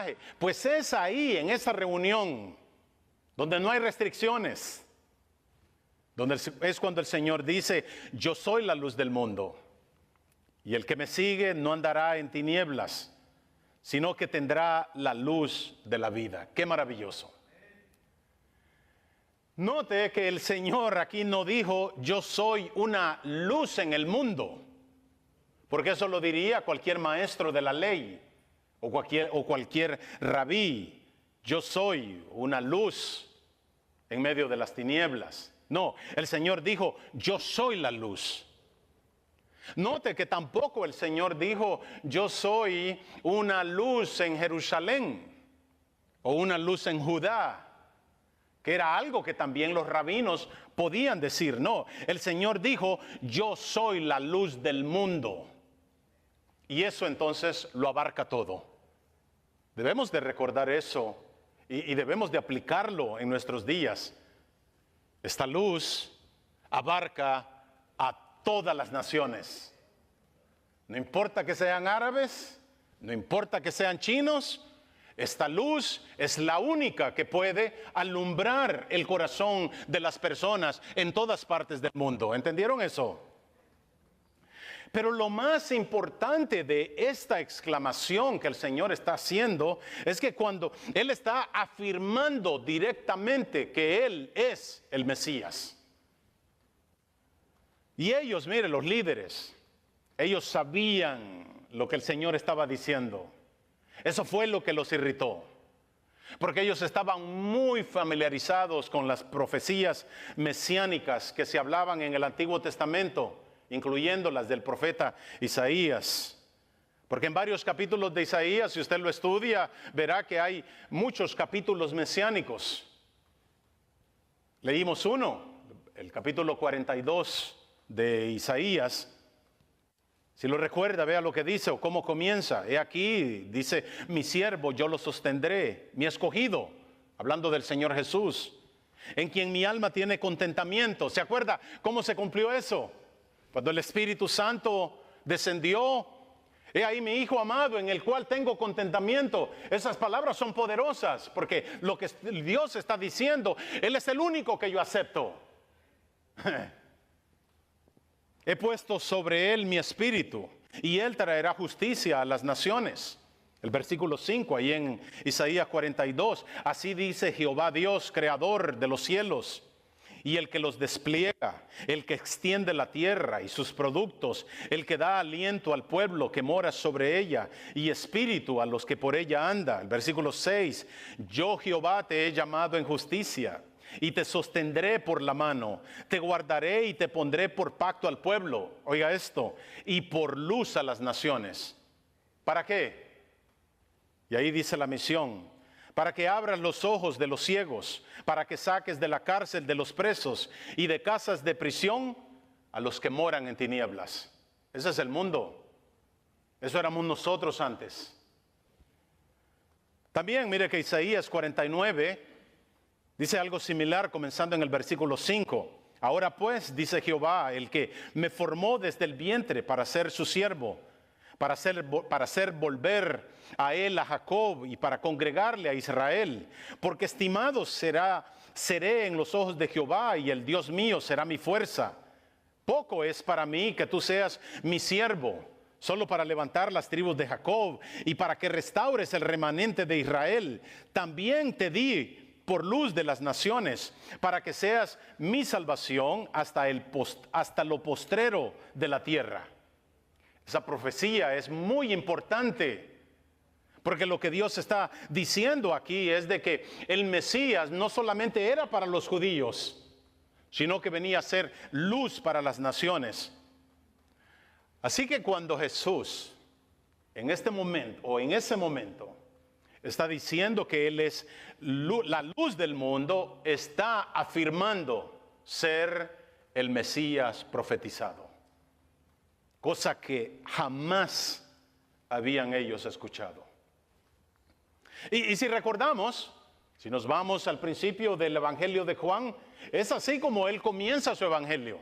mensaje? Pues es ahí, en esa reunión, donde no hay restricciones, donde es cuando el Señor dice: yo soy la luz del mundo, y el que me sigue no andará en tinieblas, sino que tendrá la luz de la vida. ¡Qué maravilloso! Note que el Señor aquí no dijo: yo soy una luz en el mundo, porque eso lo diría cualquier maestro de la ley o cualquier rabí. Yo soy una luz en medio de las tinieblas. No, el Señor dijo: yo soy la luz. Note que tampoco el Señor dijo: yo soy una luz en Jerusalén o una luz en Judá, que era algo que también los rabinos podían decir. No, el Señor dijo: yo soy la luz del mundo. Y eso entonces lo abarca todo. Debemos de recordar eso y debemos de aplicarlo en nuestros días. Esta luz abarca a todas las naciones. No importa que sean árabes, no importa que sean chinos, esta luz es la única que puede alumbrar el corazón de las personas en todas partes del mundo. ¿Entendieron eso? Pero lo más importante de esta exclamación que el Señor está haciendo es que cuando Él está afirmando directamente que Él es el Mesías. Y ellos, mire, los líderes, ellos sabían lo que el Señor estaba diciendo. Eso fue lo que los irritó, porque ellos estaban muy familiarizados con las profecías mesiánicas que se hablaban en el Antiguo Testamento, incluyendo las del profeta Isaías. Porque en varios capítulos de Isaías, si usted lo estudia, verá que hay muchos capítulos mesiánicos. Leímos uno, el capítulo 42 de Isaías. Si lo recuerda, vea lo que dice o cómo comienza. He aquí, dice: mi siervo, yo lo sostendré, mi escogido, hablando del Señor Jesús, en quien mi alma tiene contentamiento. ¿Se acuerda cómo se cumplió eso? Cuando el Espíritu Santo descendió: he ahí mi Hijo amado, en el cual tengo contentamiento. Esas palabras son poderosas, porque lo que Dios está diciendo: Él es el único que yo acepto. He puesto sobre Él mi espíritu, y Él traerá justicia a las naciones. El versículo 5, ahí en Isaías 42. Así dice Jehová Dios, creador de los cielos, y el que los despliega, el que extiende la tierra y sus productos, el que da aliento al pueblo que mora sobre ella, y espíritu a los que por ella anda. El versículo 6, yo Jehová te he llamado en justicia, y te sostendré por la mano, te guardaré y te pondré por pacto al pueblo. Oiga esto: y por luz a las naciones. ¿Para qué? Y ahí dice la misión: para que abras los ojos de los ciegos, para que saques de la cárcel de los presos y de casas de prisión a los que moran en tinieblas. Ese es el mundo. Eso éramos nosotros antes. También mire que Isaías 49 dice algo similar, comenzando en el versículo 5. Ahora pues, dice Jehová, el que me formó desde el vientre para ser su siervo, para hacer volver a él a Jacob y para congregarle a Israel, porque estimado seré en los ojos de Jehová, y el Dios mío será mi fuerza. Poco es para mí que tú seas mi siervo, solo para levantar las tribus de Jacob y para que restaures el remanente de Israel. También te di por luz de las naciones, para que seas mi salvación hasta lo postrero de la tierra. Esa profecía es muy importante, porque lo que Dios está diciendo aquí es de que el Mesías no solamente era para los judíos, sino que venía a ser luz para las naciones. Así que cuando Jesús, en este momento o en ese momento, está diciendo que Él es la luz del mundo, está afirmando ser el Mesías profetizado, cosa que jamás habían ellos escuchado. Y si recordamos, si nos vamos al principio del Evangelio de Juan, es así como Él comienza su Evangelio.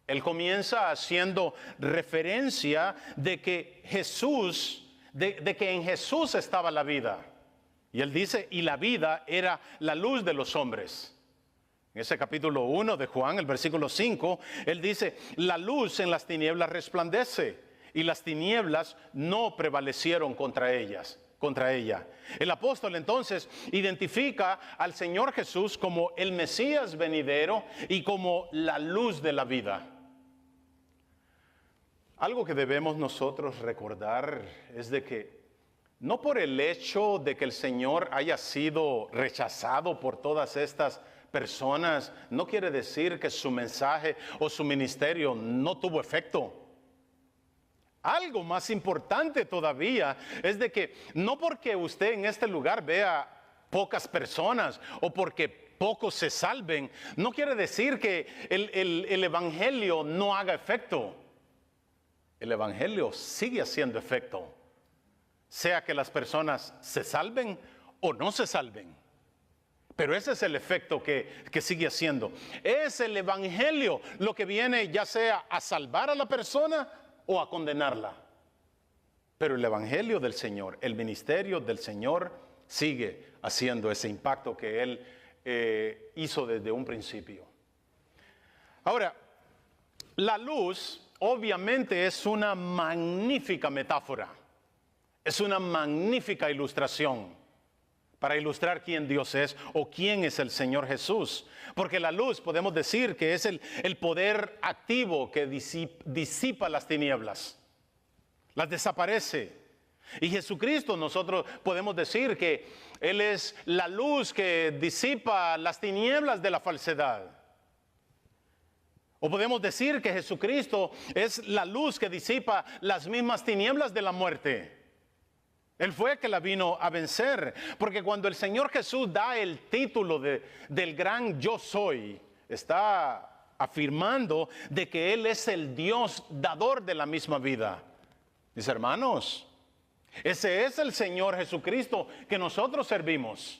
Él comienza haciendo referencia de que Jesús de que en Jesús estaba la vida. Y él dice, y la vida era la luz de los hombres. En ese capítulo 1 de Juan, el versículo 5, él dice, la luz en las tinieblas resplandece, y las tinieblas no prevalecieron contra ella. El apóstol entonces identifica al Señor Jesús como el Mesías venidero y como la luz de la vida. Algo que debemos nosotros recordar es de que no por el hecho de que el Señor haya sido rechazado por todas estas personas, no quiere decir que su mensaje o su ministerio no tuvo efecto. Algo más importante todavía es de que no porque usted en este lugar vea pocas personas o porque pocos se salven, no quiere decir que el evangelio no haga efecto. El evangelio sigue haciendo efecto, sea que las personas se salven o no se salven. Pero ese es el efecto que sigue haciendo. Es el evangelio lo que viene ya sea a salvar a la persona o a condenarla. Pero el evangelio del Señor, el ministerio del Señor sigue haciendo ese impacto que Él hizo desde un principio. Ahora, la luz obviamente es una magnífica metáfora, es una magnífica ilustración para ilustrar quién Dios es o quién es el Señor Jesús. Porque la luz podemos decir que es el poder activo que disipa las tinieblas, las desaparece. Y Jesucristo, nosotros podemos decir que Él es la luz que disipa las tinieblas de la falsedad. O podemos decir que Jesucristo es la luz que disipa las mismas tinieblas de la muerte. Él fue el que la vino a vencer. Porque cuando el Señor Jesús da el título del gran yo soy, está afirmando de que Él es el Dios dador de la misma vida. Mis hermanos, ese es el Señor Jesucristo que nosotros servimos.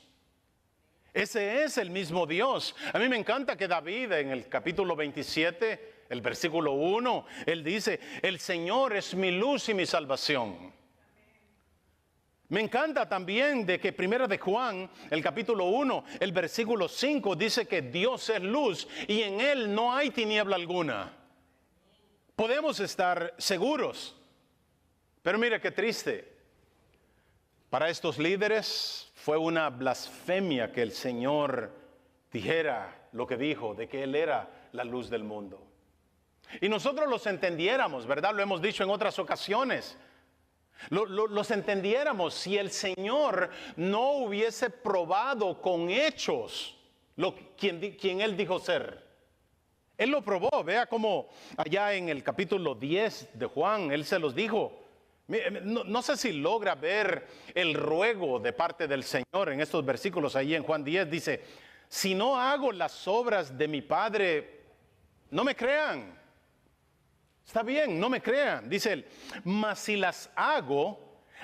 Ese es el mismo Dios. A mí me encanta que David en el capítulo 27, el versículo 1, él dice, el Señor es mi luz y mi salvación. Me encanta también de que primero de Juan, el capítulo 1, el versículo 5, dice que Dios es luz y en Él no hay tiniebla alguna. Podemos estar seguros. Pero mire qué triste. Para estos líderes fue una blasfemia que el Señor dijera lo que dijo, de que Él era la luz del mundo. Y nosotros los entendiéramos, ¿verdad? Lo hemos dicho en otras ocasiones. Los entendiéramos si el Señor no hubiese probado con hechos quien Él dijo ser. Él lo probó, vea cómo allá en el capítulo 10 de Juan, Él se los dijo. No sé si logra ver el ruego de parte del Señor en estos versículos. Ahí en Juan 10 dice, si no hago las obras de mi Padre, no me crean. Está bien, no me crean. Dice él, mas si las hago,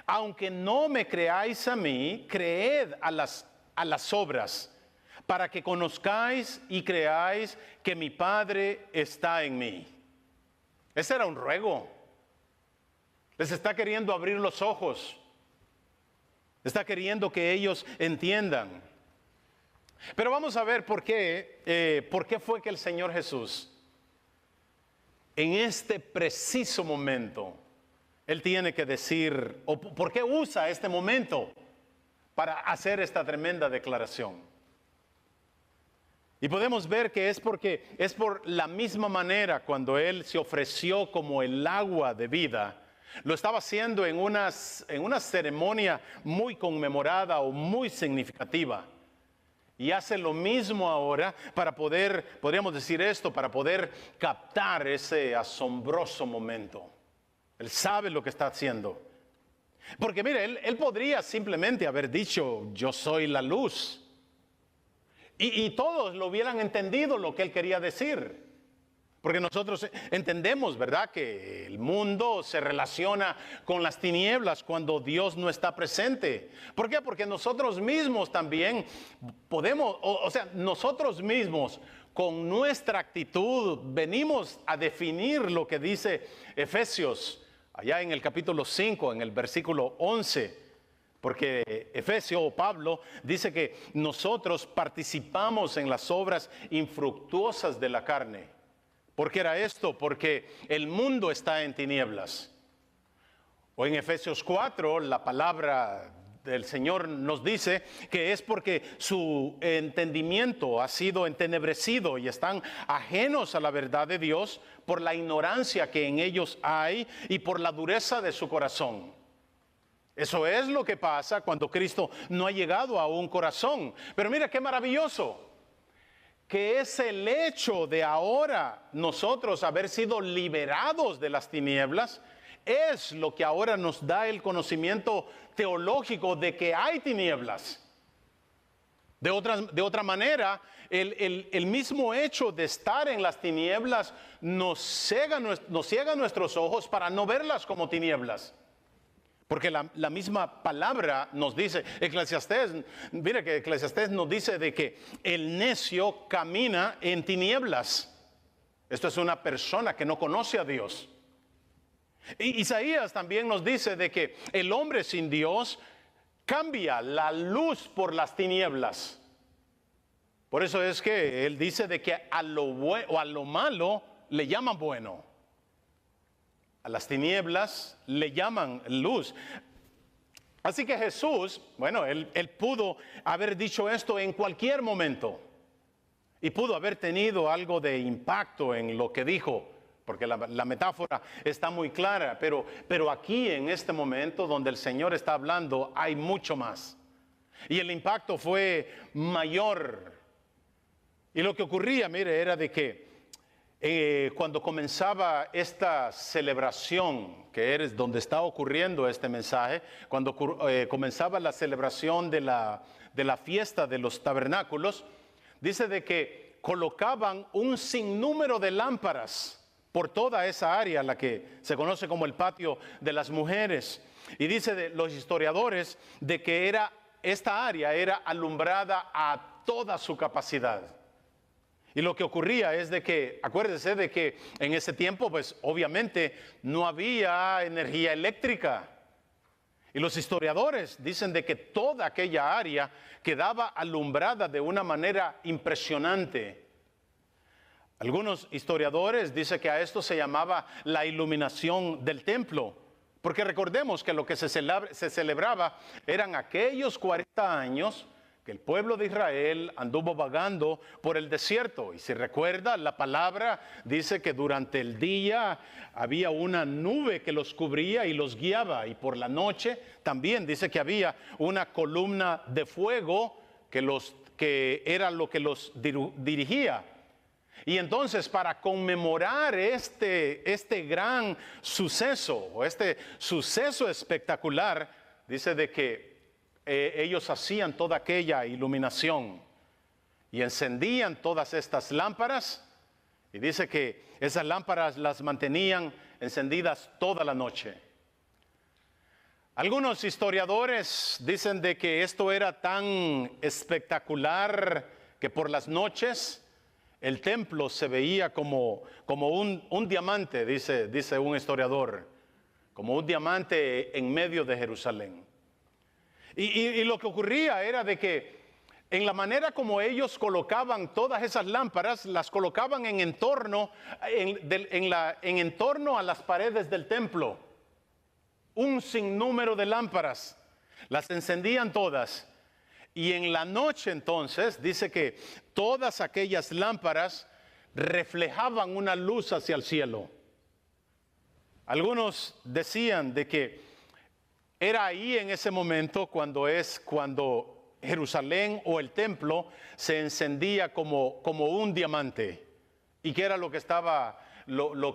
aunque no me creáis a mí, creed a las obras, para que conozcáis y creáis que mi Padre está en mí. Ese era un ruego. Les está queriendo abrir los ojos. Está queriendo que ellos entiendan. Pero vamos a ver por qué fue que el Señor Jesús, en este preciso momento, Él tiene que decir, o por qué usa este momento para hacer esta tremenda declaración. Y podemos ver que es por la misma manera cuando Él se ofreció como el agua de vida. Lo estaba haciendo en una ceremonia muy conmemorada o muy significativa. Y hace lo mismo ahora podríamos decir esto, para poder captar ese asombroso momento. Él sabe lo que está haciendo. Porque mire, él podría simplemente haber dicho, yo soy la luz. Y todos lo hubieran entendido lo que él quería decir. Porque nosotros entendemos, ¿verdad?, que el mundo se relaciona con las tinieblas cuando Dios no está presente. ¿Por qué? Porque nosotros mismos también podemos, nosotros mismos con nuestra actitud venimos a definir lo que dice Efesios allá en el capítulo 5, en el versículo 11, porque Efesio o Pablo dice que nosotros participamos en las obras infructuosas de la carne. ¿Por qué era esto? Porque el mundo está en tinieblas. O en Efesios 4, la palabra del Señor nos dice que es porque su entendimiento ha sido entenebrecido y están ajenos a la verdad de Dios por la ignorancia que en ellos hay y por la dureza de su corazón. Eso es lo que pasa cuando Cristo no ha llegado a un corazón. Pero mira qué maravilloso, que es el hecho de ahora nosotros haber sido liberados de las tinieblas, es lo que ahora nos da el conocimiento teológico de que hay tinieblas. De otra manera, el mismo hecho de estar en las tinieblas nos ciega nuestros ojos para no verlas como tinieblas. Porque la misma palabra nos dice, Eclesiastés, mire que Eclesiastés nos dice de que el necio camina en tinieblas. Esto es una persona que no conoce a Dios. Y Isaías también nos dice de que el hombre sin Dios cambia la luz por las tinieblas. Por eso es que él dice de que a lo malo le llaman bueno. A las tinieblas le llaman luz. Así que Jesús, bueno, él pudo haber dicho esto en cualquier momento. Y pudo haber tenido algo de impacto en lo que dijo. Porque la metáfora está muy clara, pero aquí en este momento donde el Señor está hablando hay mucho más. Y el impacto fue mayor. Y lo que ocurría, mire, era de que cuando comenzaba esta celebración, que es donde está ocurriendo este mensaje, cuando comenzaba la celebración de la fiesta de los tabernáculos, dice de que colocaban un sinnúmero de lámparas por toda esa área, la que se conoce como el patio de las mujeres. Y dice de los historiadores de que esta área era alumbrada a toda su capacidad. Y lo que ocurría es de que, acuérdese de que en ese tiempo, pues obviamente no había energía eléctrica. Y los historiadores dicen de que toda aquella área quedaba alumbrada de una manera impresionante. Algunos historiadores dicen que a esto se llamaba la iluminación del templo, porque recordemos que lo que se celebraba eran aquellos 40 años que el pueblo de Israel anduvo vagando por el desierto. Y si recuerda, la palabra dice que durante el día había una nube que los cubría y los guiaba, y por la noche también dice que había una columna de fuego que era lo que los dirigía. Y entonces, para conmemorar este gran suceso, o este suceso espectacular, dice de que ellos hacían toda aquella iluminación y encendían todas estas lámparas, y dice que esas lámparas las mantenían encendidas toda la noche. Algunos historiadores dicen de que esto era tan espectacular que por las noches el templo se veía como un diamante, dice un historiador, como un diamante en medio de Jerusalén. Y lo que ocurría era de que en la manera como ellos colocaban todas esas lámparas, las colocaban en entorno a las paredes del templo. Un sinnúmero de lámparas, las encendían todas. Y en la noche entonces dice que todas aquellas lámparas reflejaban una luz hacia el cielo. Algunos decían de que era ahí en ese momento cuando Jerusalén o el templo se encendía como un diamante. ¿Y qué era lo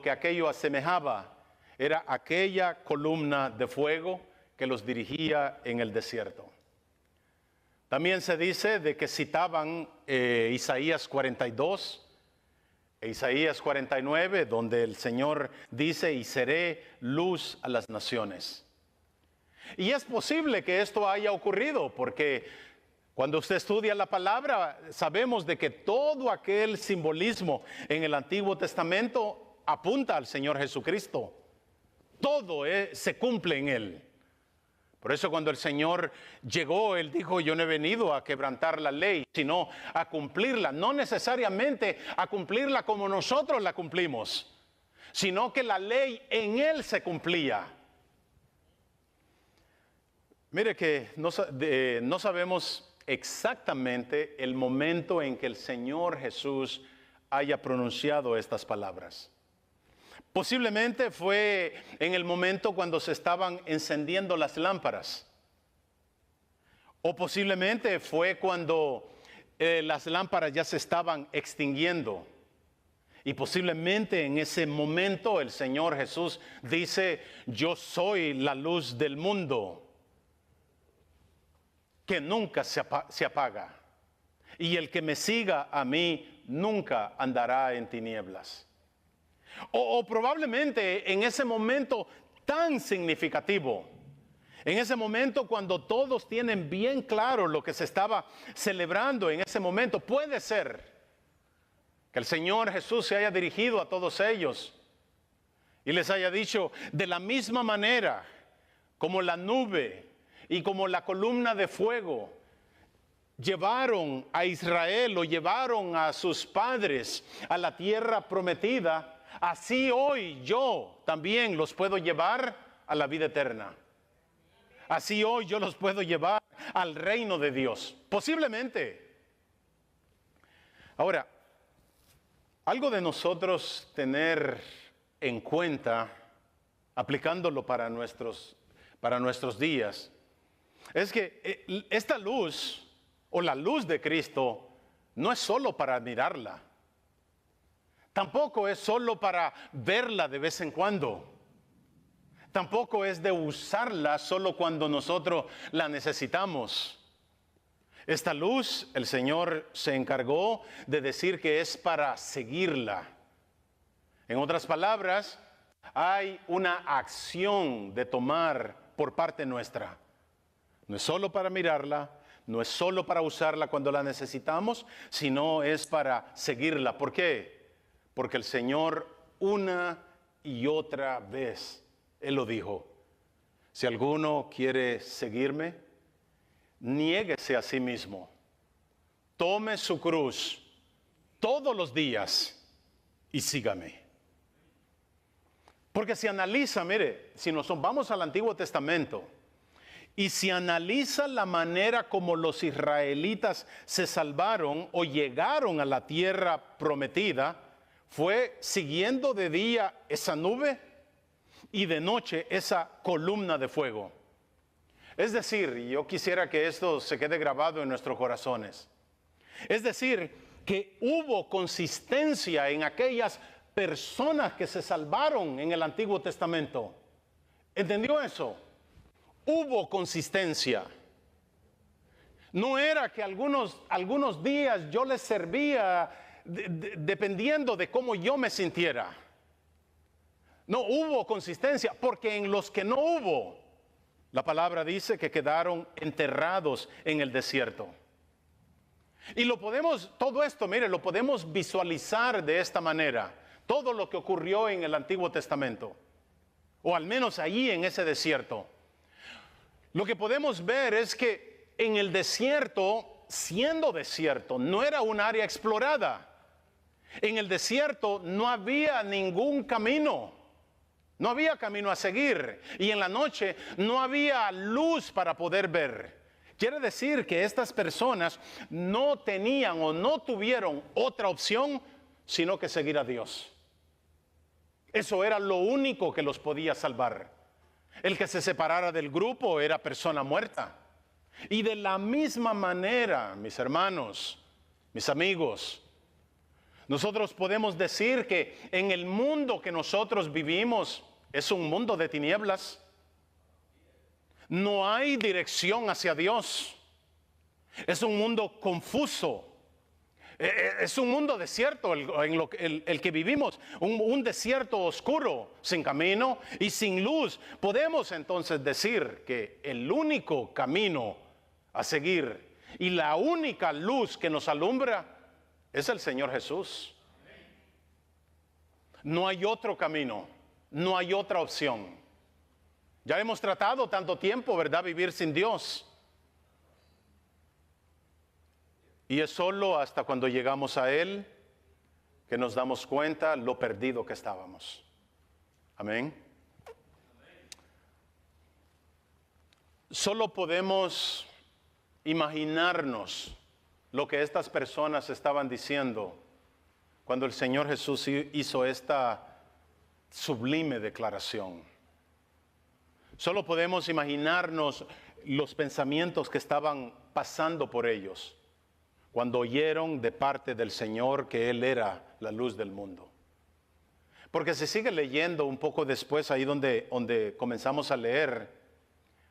que aquello asemejaba? Era aquella columna de fuego que los dirigía en el desierto. También se dice de que citaban Isaías 42 e Isaías 49, donde el Señor dice: y seré luz a las naciones. Y es posible que esto haya ocurrido, porque cuando usted estudia la palabra, sabemos de que todo aquel simbolismo en el Antiguo Testamento apunta al Señor Jesucristo. Todo se cumple en Él. Por eso cuando el Señor llegó, Él dijo, yo no he venido a quebrantar la ley, sino a cumplirla. No necesariamente a cumplirla como nosotros la cumplimos, sino que la ley en Él se cumplía. Mire que no sabemos exactamente el momento en que el Señor Jesús haya pronunciado estas palabras. Posiblemente fue en el momento cuando se estaban encendiendo las lámparas. O posiblemente fue cuando las lámparas ya se estaban extinguiendo. Y posiblemente en ese momento el Señor Jesús dice, yo soy la luz del mundo, que nunca se apaga. Y el que me siga a mí nunca andará en tinieblas. O probablemente en ese momento tan significativo, en ese momento cuando todos tienen bien claro lo que se estaba celebrando en ese momento, puede ser que el Señor Jesús se haya dirigido a todos ellos y les haya dicho, de la misma manera como la nube y como la columna de fuego llevaron a Israel o llevaron a sus padres a la tierra prometida, así hoy yo también los puedo llevar a la vida eterna. Así hoy yo los puedo llevar al reino de Dios. Posiblemente. Ahora, algo de nosotros tener en cuenta, aplicándolo para nuestros días, es que esta luz o la luz de Cristo no es solo para admirarla. Tampoco es solo para verla de vez en cuando. Tampoco es de usarla solo cuando nosotros la necesitamos. Esta luz, el Señor se encargó de decir que es para seguirla. En otras palabras, hay una acción de tomar por parte nuestra. No es solo para mirarla, no es solo para usarla cuando la necesitamos, sino es para seguirla. ¿Por qué? Porque el Señor una y otra vez, Él lo dijo, si alguno quiere seguirme, niéguese a sí mismo, tome su cruz todos los días y sígame. Porque si analiza, mire, si nos vamos al Antiguo Testamento, y si analiza la manera como los israelitas se salvaron o llegaron a la tierra prometida, fue siguiendo de día esa nube y de noche esa columna de fuego. Es decir, yo quisiera que esto se quede grabado en nuestros corazones. Es decir, que hubo consistencia en aquellas personas que se salvaron en el Antiguo Testamento. ¿Entendió eso? Hubo consistencia. No era que algunos días yo les servía dependiendo de cómo yo me sintiera. No hubo consistencia, porque en los que no hubo, la palabra dice que quedaron enterrados en el desierto. Y todo esto, mire, lo podemos visualizar de esta manera. Todo lo que ocurrió en el Antiguo Testamento, o al menos allí en ese desierto. Lo que podemos ver es que en el desierto, siendo desierto, no era un área explorada. En el desierto no había ningún camino. No había camino a seguir. Y en la noche no había luz para poder ver. Quiere decir que estas personas no tenían o no tuvieron otra opción sino que seguir a Dios. Eso era lo único que los podía salvar. El que se separara del grupo era persona muerta. Y de la misma manera, mis hermanos, mis amigos, nosotros podemos decir que en el mundo que nosotros vivimos es un mundo de tinieblas. No hay dirección hacia Dios. Es un mundo confuso. Es un mundo desierto el que vivimos, un desierto oscuro, sin camino y sin luz. Podemos entonces decir que el único camino a seguir y la única luz que nos alumbra es el Señor Jesús. No hay otro camino, no hay otra opción. Ya hemos tratado tanto tiempo, ¿verdad?, vivir sin Dios. Y es solo hasta cuando llegamos a Él que nos damos cuenta lo perdido que estábamos. Amén. Solo podemos imaginarnos lo que estas personas estaban diciendo cuando el Señor Jesús hizo esta sublime declaración. Solo podemos imaginarnos los pensamientos que estaban pasando por ellos cuando oyeron de parte del Señor que Él era la luz del mundo. Porque se sigue leyendo un poco después, ahí donde comenzamos a leer,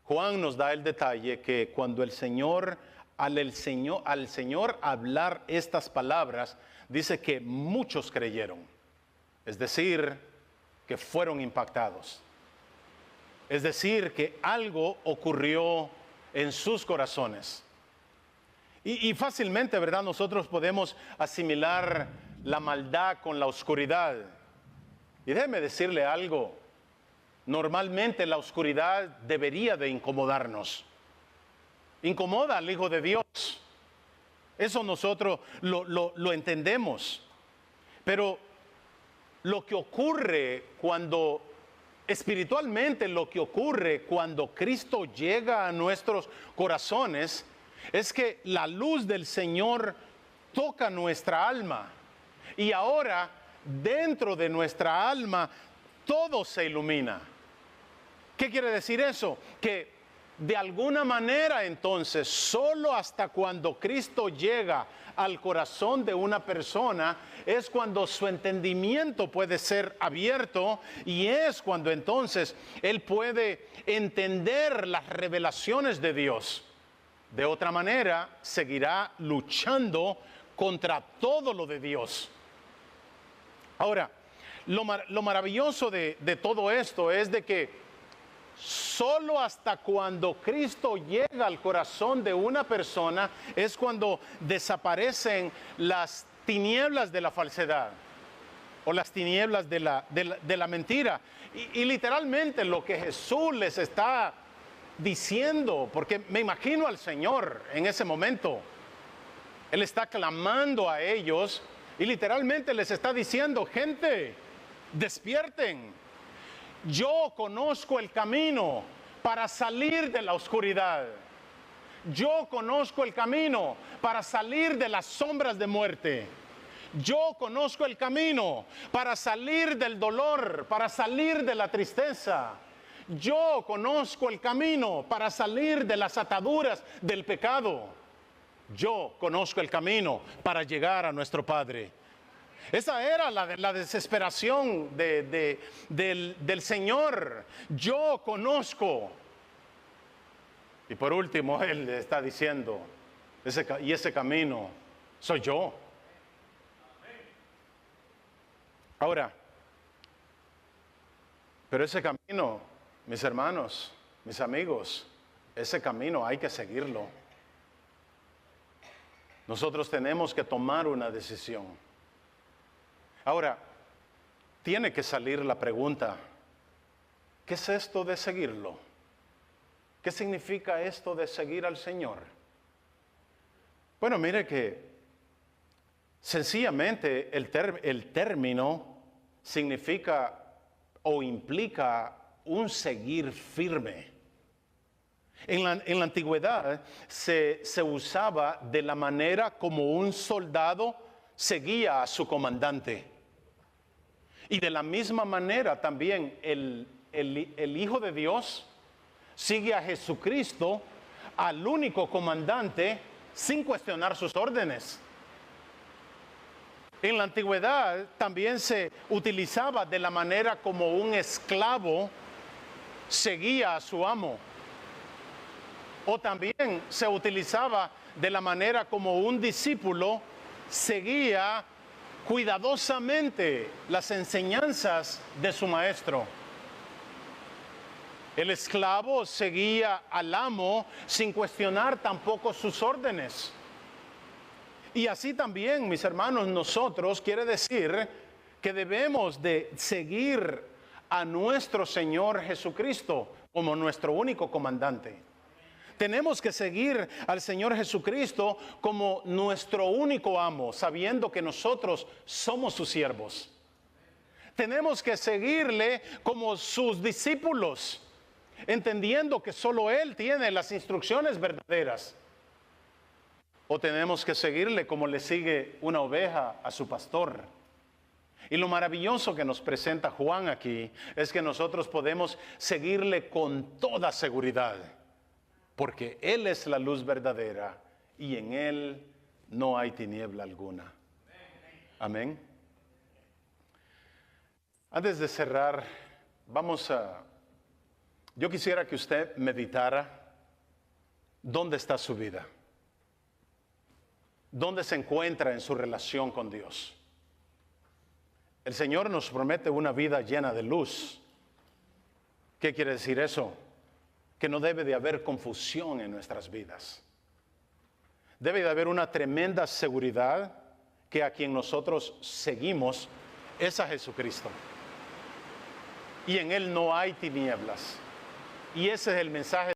Juan nos da el detalle que cuando al Señor hablar estas palabras, dice que muchos creyeron. Es decir, que fueron impactados. Es decir, que algo ocurrió en sus corazones. Y fácilmente, ¿verdad?, nosotros podemos asimilar la maldad con la oscuridad. Y déjeme decirle algo. Normalmente la oscuridad debería de incomodarnos. Incomoda al Hijo de Dios. Eso nosotros lo entendemos. Pero lo que ocurre espiritualmente, lo que ocurre cuando Cristo llega a nuestros corazones, es que la luz del Señor toca nuestra alma. Y ahora, dentro de nuestra alma, todo se ilumina. ¿Qué quiere decir eso? Que de alguna manera entonces, solo hasta cuando Cristo llega al corazón de una persona, es cuando su entendimiento puede ser abierto y es cuando entonces él puede entender las revelaciones de Dios. De otra manera, seguirá luchando contra todo lo de Dios. Ahora, lo maravilloso de todo esto es de que solo hasta cuando Cristo llega al corazón de una persona es cuando desaparecen las tinieblas de la falsedad o las tinieblas de la mentira. Y literalmente lo que Jesús les está diciendo, porque me imagino al Señor en ese momento, Él está clamando a ellos y literalmente les está diciendo: gente, despierten. Yo conozco el camino para salir de la oscuridad. Yo conozco el camino para salir de las sombras de muerte. Yo conozco el camino para salir del dolor, para salir de la tristeza. Yo conozco el camino para salir de las ataduras del pecado. Yo conozco el camino para llegar a nuestro Padre. Esa era la desesperación del Señor. Yo conozco. Y por último, Él le está diciendo, ese camino soy yo. Ahora, pero ese camino, mis hermanos, mis amigos, ese camino hay que seguirlo. Nosotros tenemos que tomar una decisión. Ahora, tiene que salir la pregunta: ¿qué es esto de seguirlo? ¿Qué significa esto de seguir al Señor? Bueno, mire que sencillamente el término significa o implica un seguir firme. En la antigüedad se usaba de la manera como un soldado seguía a su comandante. Y de la misma manera también el Hijo de Dios sigue a Jesucristo, al único comandante, sin cuestionar sus órdenes. En la antigüedad también se utilizaba de la manera como un esclavo seguía a su amo. O también se utilizaba de la manera como un discípulo seguía cuidadosamente las enseñanzas de su maestro. El esclavo seguía al amo sin cuestionar tampoco sus órdenes. Y así también, mis hermanos, nosotros quiere decir que debemos de seguir a nuestro Señor Jesucristo. como nuestro único comandante. Tenemos que seguir al Señor Jesucristo como nuestro único amo, sabiendo que nosotros somos sus siervos. Tenemos que seguirle como sus discípulos, entendiendo que solo Él tiene las instrucciones verdaderas. O tenemos que seguirle como le sigue una oveja a su pastor. Y lo maravilloso que nos presenta Juan aquí es que nosotros podemos seguirle con toda seguridad, porque Él es la luz verdadera y en Él no hay tiniebla alguna. Amén. Antes de cerrar, yo quisiera que usted meditara dónde está su vida, dónde se encuentra en su relación con Dios. El Señor nos promete una vida llena de luz. ¿Qué quiere decir eso? Que no debe de haber confusión en nuestras vidas. Debe de haber una tremenda seguridad que a quien nosotros seguimos es a Jesucristo. Y en Él no hay tinieblas. Y ese es el mensaje